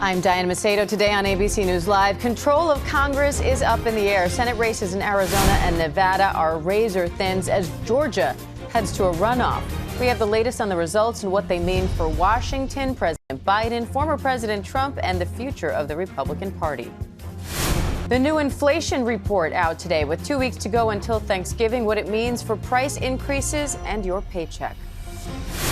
I'm Diana Macedo. Today on ABC News Live, control of Congress is up in the air. Senate races in Arizona and Nevada are razor thin as Georgia heads to a runoff. We have the latest on the results and what they mean for Washington, President Biden, former President Trump, and the future of the Republican Party. The new inflation report out today with 2 weeks to go until Thanksgiving, what it means for price increases and your paycheck.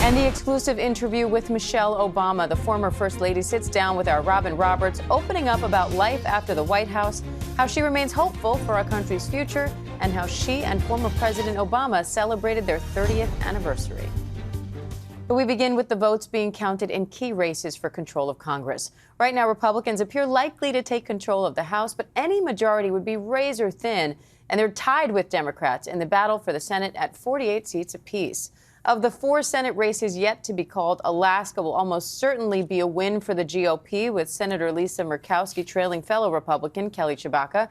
And the exclusive interview with Michelle Obama. The former First Lady sits down with our Robin Roberts, opening up about life after the White House, how she remains hopeful for our country's future, and how she and former President Obama celebrated their 30th anniversary. But we begin with the votes being counted in key races for control of Congress. Right now, Republicans appear likely to take control of the House, but any majority would be razor thin, and they're tied with Democrats in the battle for the Senate at 48 seats apiece. Of the 4 Senate races yet to be called, Alaska will almost certainly be a win for the GOP, with Senator Lisa Murkowski trailing fellow Republican Kelly Tshibaka.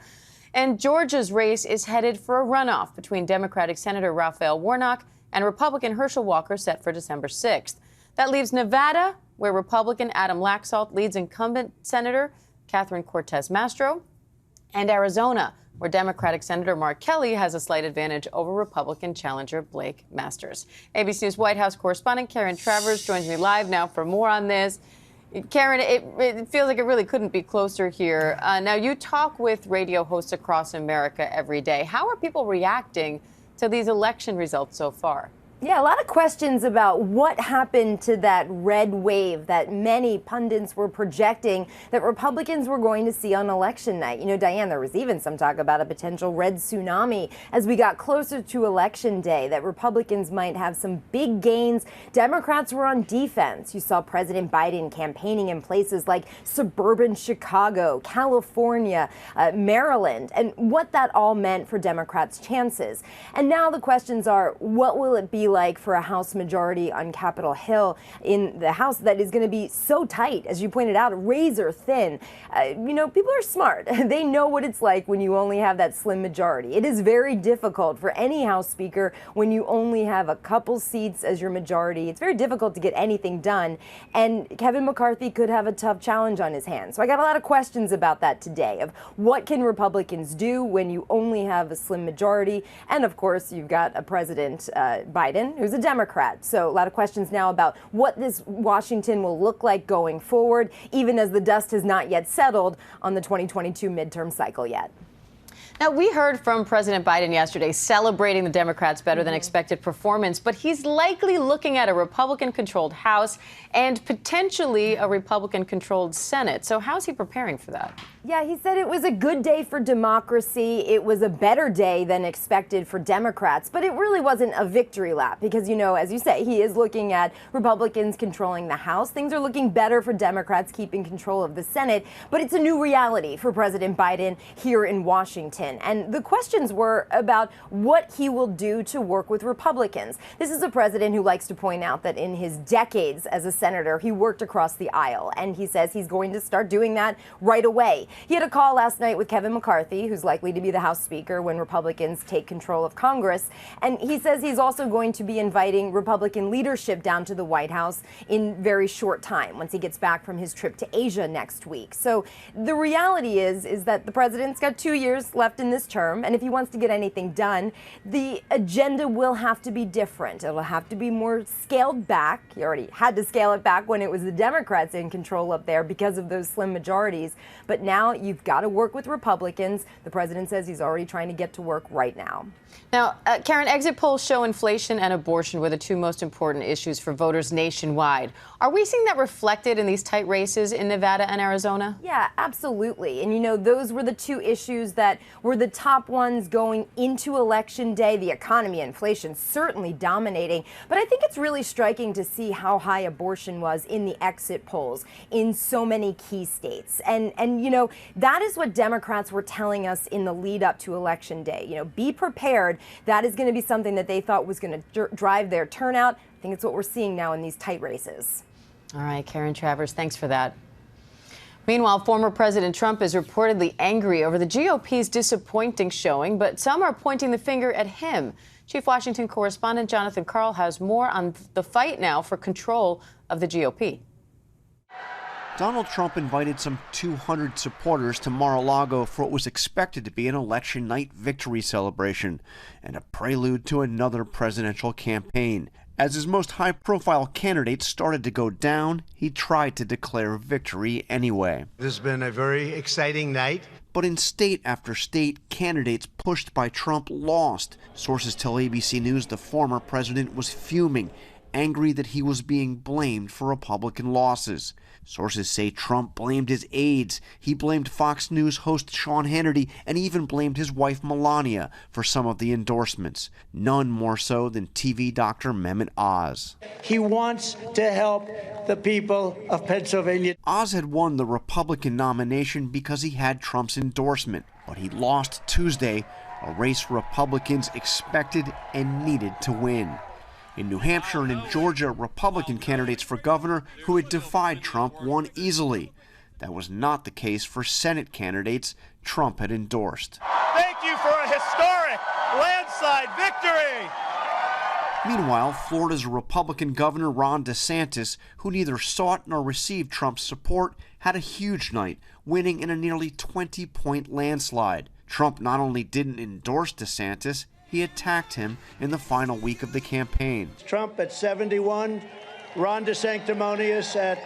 And Georgia's race is headed for a runoff between Democratic Senator Raphael Warnock and Republican Herschel Walker, set for December 6th. That leaves Nevada, where Republican Adam Laxalt leads incumbent Senator Catherine Cortez Masto, and Arizona, where Democratic Senator Mark Kelly has a slight advantage over Republican challenger Blake Masters. ABC News White House correspondent Karen Travers joins me live now for more on this. Karen, it feels like it really couldn't be closer here. Now, you talk with radio hosts across America every day. How are people reacting to these election results so far? Yeah, a lot of questions about what happened to that red wave that many pundits were projecting that Republicans were going to see on election night. You know, Diane, there was even some talk about a potential red tsunami as we got closer to election day, that Republicans might have some big gains. Democrats were on defense. You saw President Biden campaigning in places like suburban Chicago, California, Maryland, and what that all meant for Democrats' chances. And now the questions are, what will it be like for a House majority on Capitol Hill in the House that is going to be so tight, as you pointed out, razor thin? People are smart. They know what it's like when you only have that slim majority. It is very difficult for any House Speaker when you only have a couple seats as your majority. It's very difficult to get anything done, and Kevin McCarthy could have a tough challenge on his hands. So I got a lot of questions about that today, of what can Republicans do when you only have a slim majority, and of course you've got a President Biden, who's a Democrat. So a lot of questions now about what this Washington will look like going forward, even as the dust has not yet settled on the 2022 midterm cycle yet. Now, we heard from President Biden yesterday celebrating the Democrats' better than expected performance, but he's likely looking at a Republican-controlled House and potentially a Republican-controlled Senate. So how's he preparing for that? Yeah, he said it was a good day for democracy. It was a better day than expected for Democrats, but it really wasn't a victory lap because, as you say, he is looking at Republicans controlling the House. Things are looking better for Democrats keeping control of the Senate, but it's a new reality for President Biden here in Washington. And the questions were about what he will do to work with Republicans. This is a president who likes to point out that in his decades as a senator, he worked across the aisle, and he says he's going to start doing that right away. He had a call last night with Kevin McCarthy, who's likely to be the House Speaker when Republicans take control of Congress, and he says he's also going to be inviting Republican leadership down to the White House in very short time, once he gets back from his trip to Asia next week. So the reality is that the president's got 2 years left in this term, and if he wants to get anything done, the agenda will have to be different. It'll have to be more scaled back. He already had to scale it back when it was the Democrats in control up there because of those slim majorities. But now you've got to work with Republicans. The president says he's already trying to get to work right now. Now, Karen, exit polls show inflation and abortion were the 2 most important issues for voters nationwide. Are we seeing that reflected in these tight races in Nevada and Arizona? Yeah, absolutely. And, those were the 2 issues that were the top ones going into Election Day. The economy, inflation certainly dominating. But I think it's really striking to see how high abortion was in the exit polls in so many key states. And that is what Democrats were telling us in the lead up to Election Day. Be prepared. That is going to be something that they thought was going to drive their turnout. I think it's what we're seeing now in these tight races. All right, Karen Travers, thanks for that. Meanwhile, former President Trump is reportedly angry over the GOP's disappointing showing, but some are pointing the finger at him. Chief Washington correspondent Jonathan Karl has more on the fight now for control of the GOP. Donald Trump invited some 200 supporters to Mar-a-Lago for what was expected to be an election night victory celebration and a prelude to another presidential campaign. As his most high-profile candidates started to go down, he tried to declare victory anyway. This has been a very exciting night. But in state after state, candidates pushed by Trump lost. Sources tell ABC News the former president was fuming, angry that he was being blamed for Republican losses. Sources say Trump blamed his aides. He blamed Fox News host Sean Hannity and even blamed his wife Melania for some of the endorsements. None more so than TV doctor Mehmet Oz. He wants to help the people of Pennsylvania. Oz had won the Republican nomination because he had Trump's endorsement, but he lost Tuesday, a race Republicans expected and needed to win. In New Hampshire and in Georgia, Republican candidates for governor who had defied Trump won easily. That was not the case for Senate candidates Trump had endorsed. Thank you for a historic landslide victory. Meanwhile, Florida's Republican Governor Ron DeSantis, who neither sought nor received Trump's support, had a huge night, winning in a nearly 20-point landslide. Trump not only didn't endorse DeSantis, he attacked him in the final week of the campaign. Trump at 71, Ron DeSanctimonious at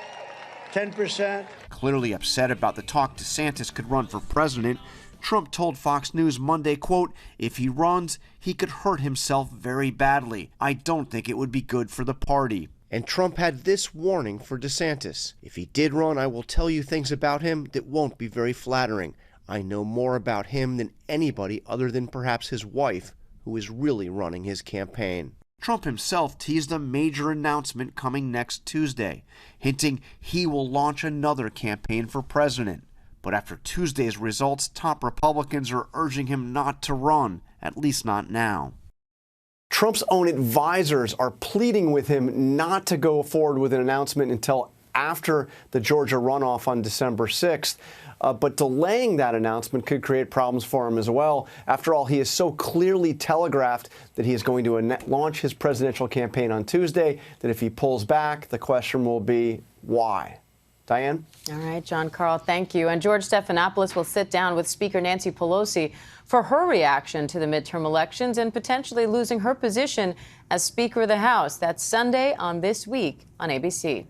10%. Clearly upset about the talk DeSantis could run for president, Trump told Fox News Monday, quote, "If he runs, he could hurt himself very badly. I don't think it would be good for the party." And Trump had this warning for DeSantis. "If he did run, I will tell you things about him that won't be very flattering. I know more about him than anybody other than perhaps his wife, who is really running his campaign." Trump himself teased a major announcement coming next Tuesday, hinting he will launch another campaign for president. But after Tuesday's results, top Republicans are urging him not to run, at least not now. Trump's own advisors are pleading with him not to go forward with an announcement until after the Georgia runoff on December 6th. But delaying that announcement could create problems for him as well. After all, he has so clearly telegraphed that he is going to launch his presidential campaign on Tuesday, that if he pulls back, the question will be why. Diane? All right, John Carl, thank you. And George Stephanopoulos will sit down with Speaker Nancy Pelosi for her reaction to the midterm elections and potentially losing her position as Speaker of the House. That's Sunday on This Week on ABC.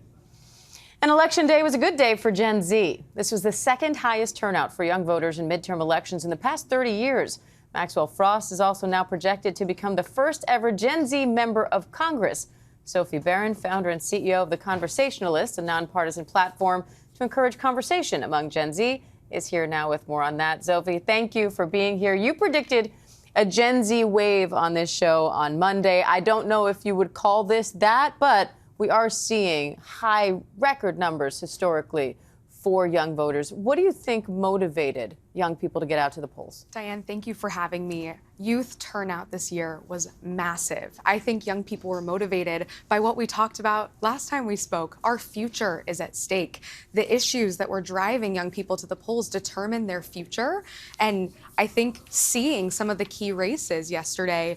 And Election Day was a good day for Gen Z. This was the second highest turnout for young voters in midterm elections in the past 30 years. Maxwell Frost is also now projected to become the first ever Gen Z member of Congress. Sophie Barron, founder and CEO of The Conversationalist, a nonpartisan platform to encourage conversation among Gen Z, is here now with more on that. Sophie, thank you for being here. You predicted a Gen Z wave on this show on Monday. I don't know if you would call this that, but we are seeing high record numbers historically for young voters. What do you think motivated young people to get out to the polls? Diane, thank you for having me. Youth turnout this year was massive. I think young people were motivated by what we talked about last time we spoke. Our future is at stake. The issues that were driving young people to the polls determine their future. And I think seeing some of the key races yesterday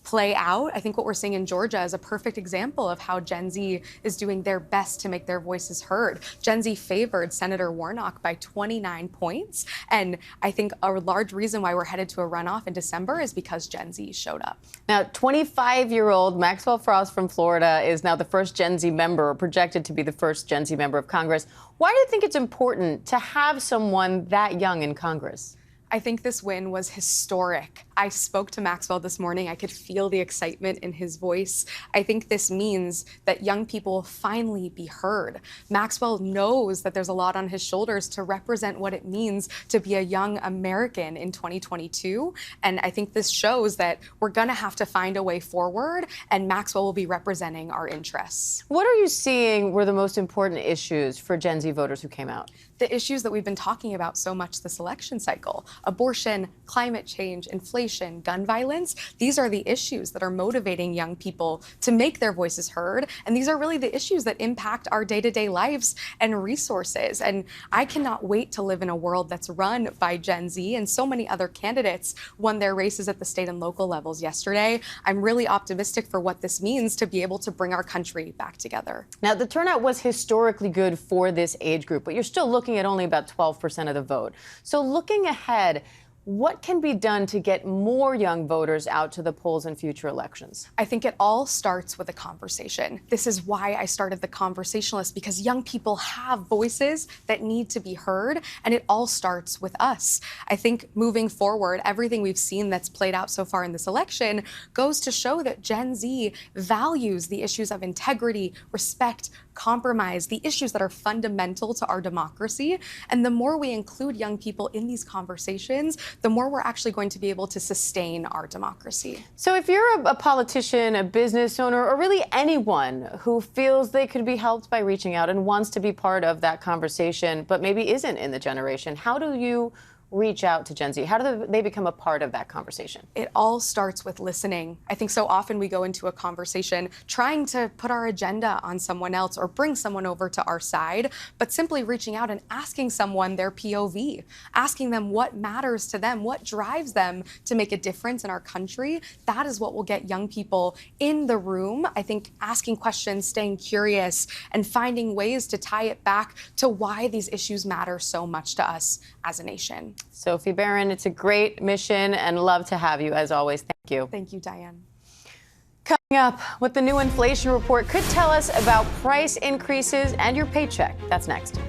play out, I think what we're seeing in Georgia is a perfect example of how Gen Z is doing their best to make their voices heard. Gen Z favored Senator Warnock by 29 points. And I think a large reason why we're headed to a runoff in December is because Gen Z showed up. Now, 25-year-old Maxwell Frost from Florida is now the first Gen Z member, or projected to be the first Gen Z member of Congress. Why do you think it's important to have someone that young in Congress? I think this win was historic. I spoke to Maxwell this morning. I could feel the excitement in his voice. I think this means that young people will finally be heard. Maxwell knows that there's a lot on his shoulders to represent what it means to be a young American in 2022. And I think this shows that we're going to have to find a way forward, and Maxwell will be representing our interests. What are you seeing were the most important issues for Gen Z voters who came out? the issues that we've been talking about so much this election cycle: abortion, climate change, inflation, gun violence. These are the issues that are motivating young people to make their voices heard. And these are really the issues that impact our day-to-day lives and resources. And I cannot wait to live in a world that's run by Gen Z. And so many other candidates won their races at the state and local levels yesterday. I'm really optimistic for what this means to be able to bring our country back together. Now, the turnout was historically good for this age group, but you're still looking at only about 12% of the vote. So looking ahead, what can be done to get more young voters out to the polls in future elections? I think it all starts with a conversation. This is why I started The Conversationalist, because young people have voices that need to be heard, and it all starts with us. I think moving forward, everything we've seen that's played out so far in this election goes to show that Gen Z values the issues of integrity, respect, compromise, the issues that are fundamental to our democracy. And the more we include young people in these conversations, the more we're actually going to be able to sustain our democracy. So if you're a politician, a business owner, or really anyone who feels they could be helped by reaching out and wants to be part of that conversation, but maybe isn't in the generation, how do you reach out to Gen Z? How do they become a part of that conversation? It all starts with listening. I think so often we go into a conversation trying to put our agenda on someone else or bring someone over to our side, but simply reaching out and asking someone their POV, asking them what matters to them, what drives them to make a difference in our country. That is what will get young people in the room. I think asking questions, staying curious, and finding ways to tie it back to why these issues matter so much to us as a nation. Sophie Barron, it's a great mission and love to have you as always. Thank you. Thank you, Diane. Coming up, what the new inflation report could tell us about price increases and your paycheck. That's next.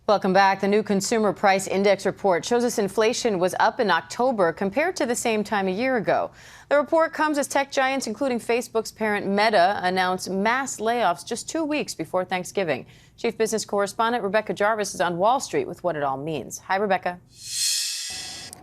Welcome back. The new Consumer Price Index report shows us inflation was up in October compared to the same time a year ago. The report comes as tech giants, including Facebook's parent Meta, announced mass layoffs just 2 weeks before Thanksgiving. Chief Business Correspondent Rebecca Jarvis is on Wall Street with what it all means. Hi, Rebecca.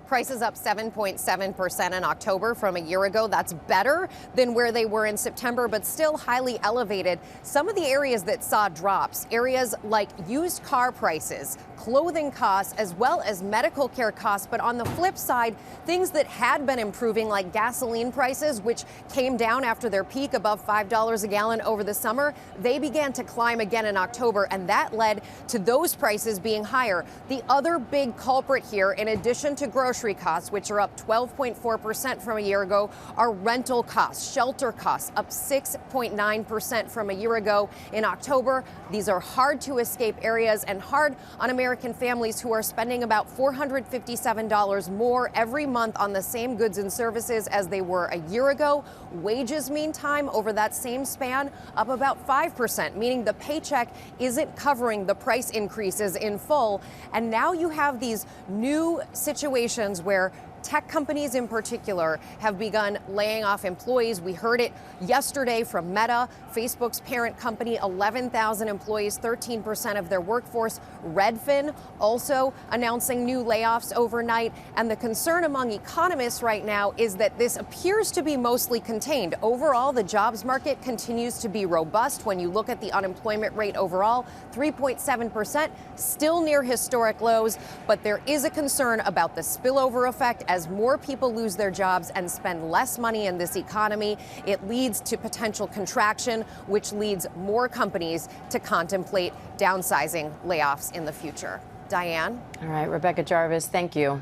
Prices up 7.7% in October from a year ago. That's better than where they were in September, but still highly elevated. Some of the areas that saw drops, areas like used car prices, clothing costs, as well as medical care costs. But on the flip side, things that had been improving, like gasoline prices, which came down after their peak above $5 a gallon over the summer, they began to climb again in October, and that led to those prices being higher. The other big culprit here, in addition to grocery costs, which are up 12.4% from a year ago, are rental costs, shelter costs, up 6.9% from a year ago in October. These are hard to escape areas and hard on American families who are spending about $457 more every month on the same goods and services as they were a year ago. Wages, meantime, over that same span, up about 5%, meaning the paycheck isn't covering the price increases in full. And now you have these new situations where tech companies in particular have begun laying off employees. We heard it yesterday from Meta, Facebook's parent company, 11,000 employees, 13% of their workforce. Redfin also announcing new layoffs overnight. And the concern among economists right now is that this appears to be mostly contained. Overall, the jobs market continues to be robust. When you look at the unemployment rate overall, 3.7%, still near historic lows. But there is a concern about the spillover effect. As more people lose their jobs and spend less money in this economy, it leads to potential contraction, which leads more companies to contemplate downsizing layoffs in the future. Diane? All right, Rebecca Jarvis, thank you.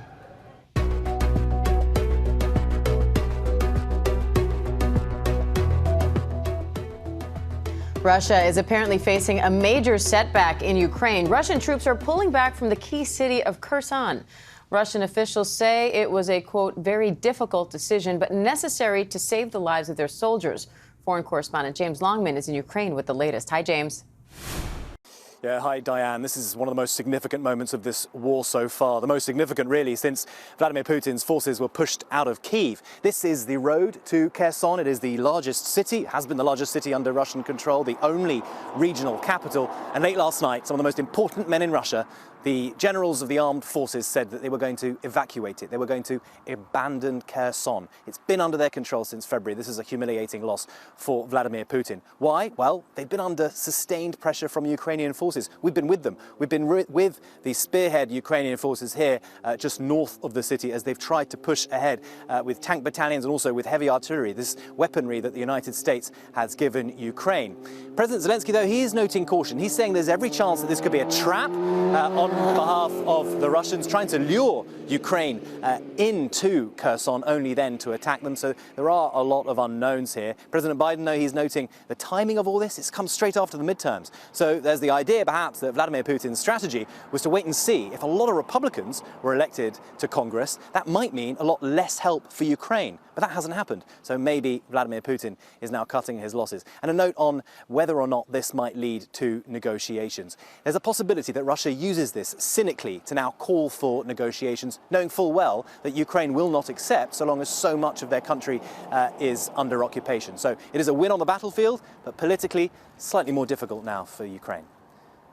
Russia is apparently facing a major setback in Ukraine. Russian troops are pulling back from the key city of Kherson. Russian officials say it was a, quote, very difficult decision, but necessary to save the lives of their soldiers. Foreign correspondent James Longman is in Ukraine with the latest. Hi, James. Yeah, hi, Diane. This is one of the most significant moments of this war so far. The most significant, really, since Vladimir Putin's forces were pushed out of Kyiv. This is the road to Kherson. It is the largest city, has been the largest city under Russian control, the only regional capital. And late last night, some of the most important men in Russia The generals of the armed forces said that they were going to evacuate it. They were going to abandon Kherson. It's been under their control since February. This is a humiliating loss for Vladimir Putin. Why? Well, they've been under sustained pressure from Ukrainian forces. We've been with them. We've been with the spearhead Ukrainian forces here just north of the city as they've tried to push ahead with tank battalions and also with heavy artillery, this weaponry that the United States has given Ukraine. President Zelensky, though, he is noting caution. He's saying there's every chance that this could be a trap on behalf of the Russians, trying to lure Ukraine into Kherson, only then to attack them. So there are a lot of unknowns here. President Biden, though, he's noting the timing of all this. It's come straight after the midterms. So there's the idea, perhaps, that Vladimir Putin's strategy was to wait and see if a lot of Republicans were elected to Congress. That might mean a lot less help for Ukraine. But that hasn't happened. So maybe Vladimir Putin is now cutting his losses. And a note on whether or not this might lead to negotiations. There's a possibility that Russia uses this cynically to now call for negotiations, knowing full well that Ukraine will not accept so long as so much of their country is under occupation. So it is a win on the battlefield, but politically slightly more difficult now for Ukraine.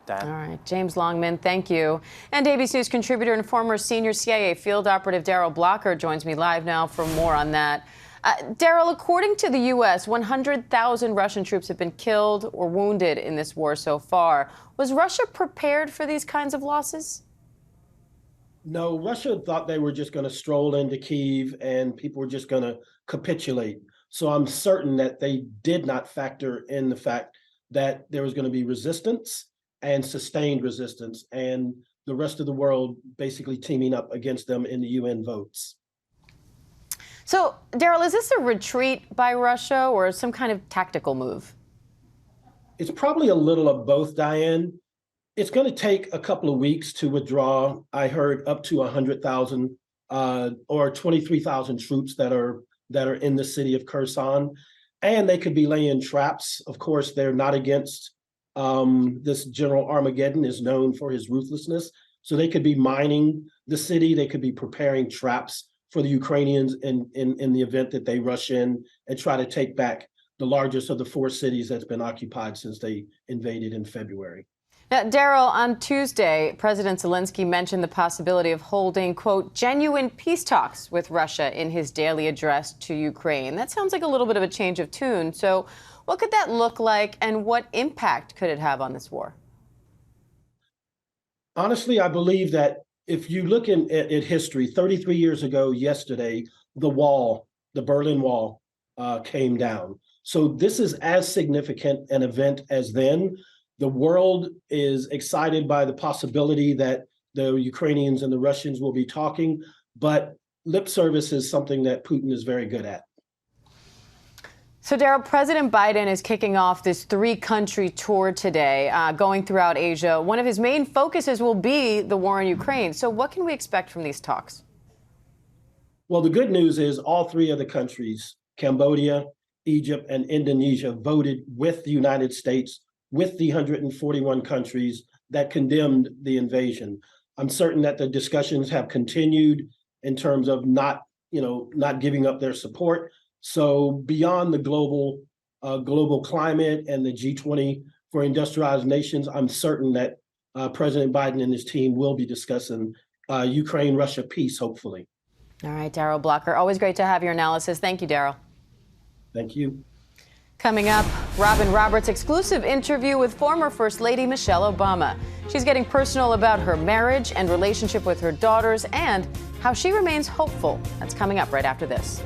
Dan. All right, James Longman, thank you. And ABC News contributor and former senior CIA field operative Daryl Blocker joins me live now for more on that. Daryl, according to the U.S., 100,000 Russian troops have been killed or wounded in this war so far. Was Russia prepared for these kinds of losses? No, Russia thought they were just going to stroll into Kyiv and people were just going to capitulate. So I'm certain that they did not factor in the fact that there was going to be resistance and sustained resistance, and the rest of the world basically teaming up against them in the UN votes. So, Daryl, is this a retreat by Russia or some kind of tactical move? It's probably a little of both, Diane. It's going to take a couple of weeks to withdraw. I heard up to 100,000 or 23,000 troops that are in the city of Kherson, and they could be laying traps. Of course, they're not against this General Armageddon is known for his ruthlessness. So they could be mining the city. They could be preparing traps for the Ukrainians in the event that they rush in and try to take back the largest of the 4 cities that's been occupied since they invaded in February. Now, Daryl, on Tuesday, President Zelensky mentioned the possibility of holding, quote, genuine peace talks with Russia in his daily address to Ukraine. That sounds like a little bit of a change of tune. So what could that look like and what impact could it have on this war? Honestly, I believe that if you look at history, 33 years ago yesterday, the Berlin Wall came down. So this is as significant an event as then. The world is excited by the possibility that the Ukrainians and the Russians will be talking, but lip service is something that Putin is very good at. So, Daryl, President Biden is kicking off this 3-country tour today, going throughout Asia. One of his main focuses will be the war in Ukraine. So what can we expect from these talks? Well, the good news is all 3 of the countries, Cambodia, Egypt, and Indonesia, voted with the United States, with the 141 countries that condemned the invasion. I'm certain that the discussions have continued in terms of not giving up their support. So beyond the global climate and the G20 for industrialized nations, I'm certain that President Biden and his team will be discussing Ukraine-Russia peace, hopefully. All right, Daryl Blocker, always great to have your analysis. Thank you, Daryl. Thank you. Coming up, Robin Roberts' exclusive interview with former First Lady Michelle Obama. She's getting personal about her marriage and relationship with her daughters and how she remains hopeful. That's coming up right after this.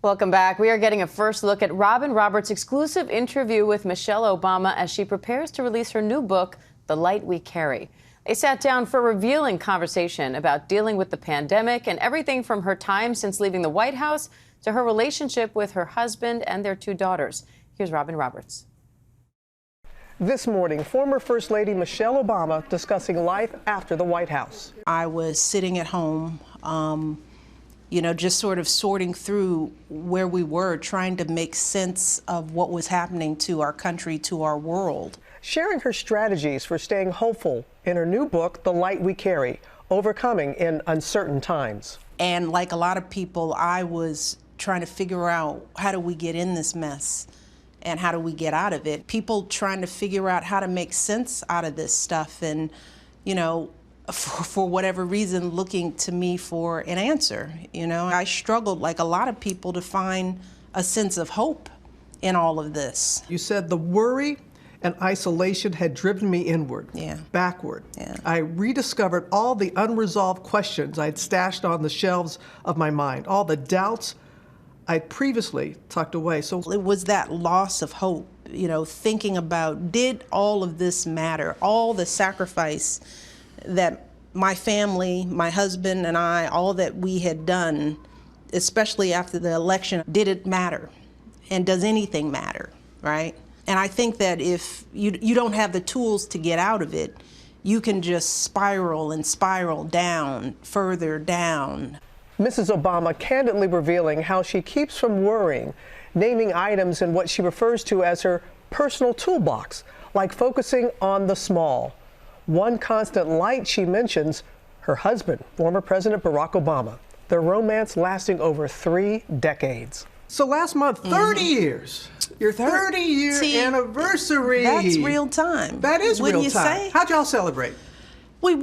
Welcome back. We are getting a first look at Robin Roberts' exclusive interview with Michelle Obama as she prepares to release her new book, The Light We Carry. They sat down for a revealing conversation about dealing with the pandemic and everything from her time since leaving the White House to her relationship with her husband and their 2 daughters. Here's Robin Roberts. This morning, former First Lady Michelle Obama discussing life after the White House. I was sitting at home, just sort of sorting through where we were, trying to make sense of what was happening to our country, to our world. sharing her strategies for staying hopeful in her new book, The Light We Carry, Overcoming in Uncertain Times. And like a lot of people, I was trying to figure out, how do we get in this mess and how do we get out of it? People trying to figure out how to make sense out of this stuff, and, you know, for whatever reason, looking to me for an answer. You know, I struggled, like a lot of people, to find a sense of hope in all of this. You said the worry and isolation had driven me inward, backward. I rediscovered all the unresolved questions I'd stashed on the shelves of my mind, all the doubts I'd previously tucked away. So it was that loss of hope, you know, thinking about, did all of this matter? All the sacrifice that my family, my husband and I, all that we had done, especially after the election, did it matter? And does anything matter, right? And I think that if you don't have the tools to get out of it, you can just spiral and spiral down, further down. Mrs. Obama candidly revealing how she keeps from worrying, naming items in what she refers to as her personal toolbox, like focusing on the small. One constant light she mentions, her husband, former President Barack Obama, their romance lasting over 3 decades. So last month, 30 years. Your 30-year anniversary. That's real time. That is real time. Wouldn't you say? How'd y'all celebrate? We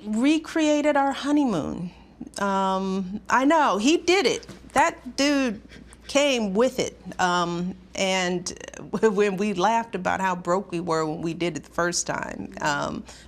recreated our honeymoon. I know, he did it. That dude came with it. And when we laughed about how broke we were when we did it the first time.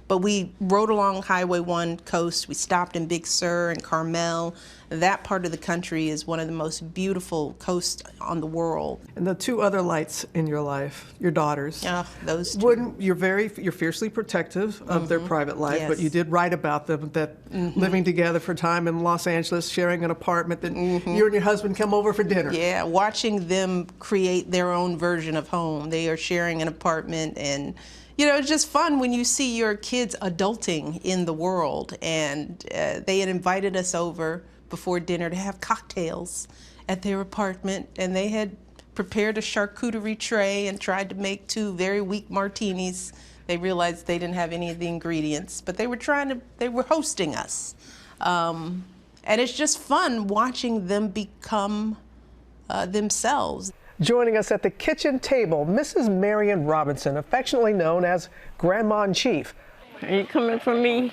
But we rode along Highway 1 coast. We stopped in Big Sur and Carmel. That part of the country is one of the most beautiful coasts on the world. And the 2 other lights in your life, your daughters. Those 2. You're fiercely protective of their private life, Yes. but you did write about them, that living together for time in Los Angeles, sharing an apartment, that you and your husband come over for dinner. Yeah, watching them create their own version of home. They are sharing an apartment, and you know, it's just fun when you see your kids adulting in the world. And they had invited us over before dinner to have cocktails at their apartment, and they had prepared a charcuterie tray and tried to make 2 very weak martinis. They realized they didn't have any of the ingredients, but they were hosting us. And it's just fun watching them become themselves. Joining us at the kitchen table, Mrs. Marion Robinson, affectionately known as Grandma-in-Chief. Are you coming for me?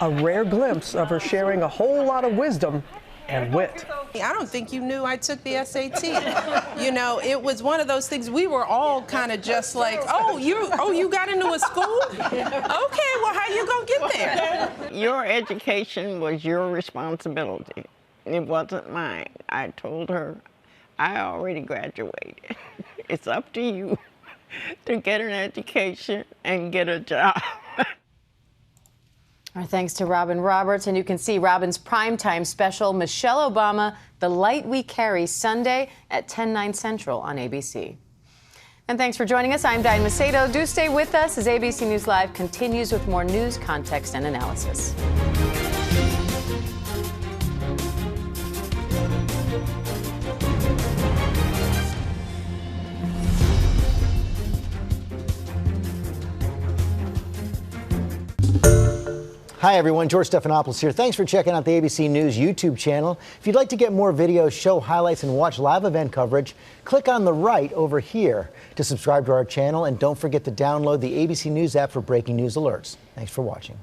A rare glimpse of her sharing a whole lot of wisdom and wit. I don't think you knew I took the SAT. You know, it was one of those things, we were all kind of just like, oh, you got into a school? Okay, well, how you gonna get there? Your education was your responsibility. It wasn't mine. I told her, I already graduated. It's up to you to get an education and get a job. Our thanks to Robin Roberts, and you can see Robin's primetime special, Michelle Obama, The Light We Carry, Sunday at 10/9 Central on ABC. And thanks for joining us. I'm Diane Macedo. Do stay with us as ABC News Live continues with more news, context, and analysis. Hi everyone, George Stephanopoulos here. Thanks for checking out the ABC News YouTube channel. If you'd like to get more videos, show highlights, and watch live event coverage, click on the right over here to subscribe to our channel, and don't forget to download the ABC News app for breaking news alerts. Thanks for watching.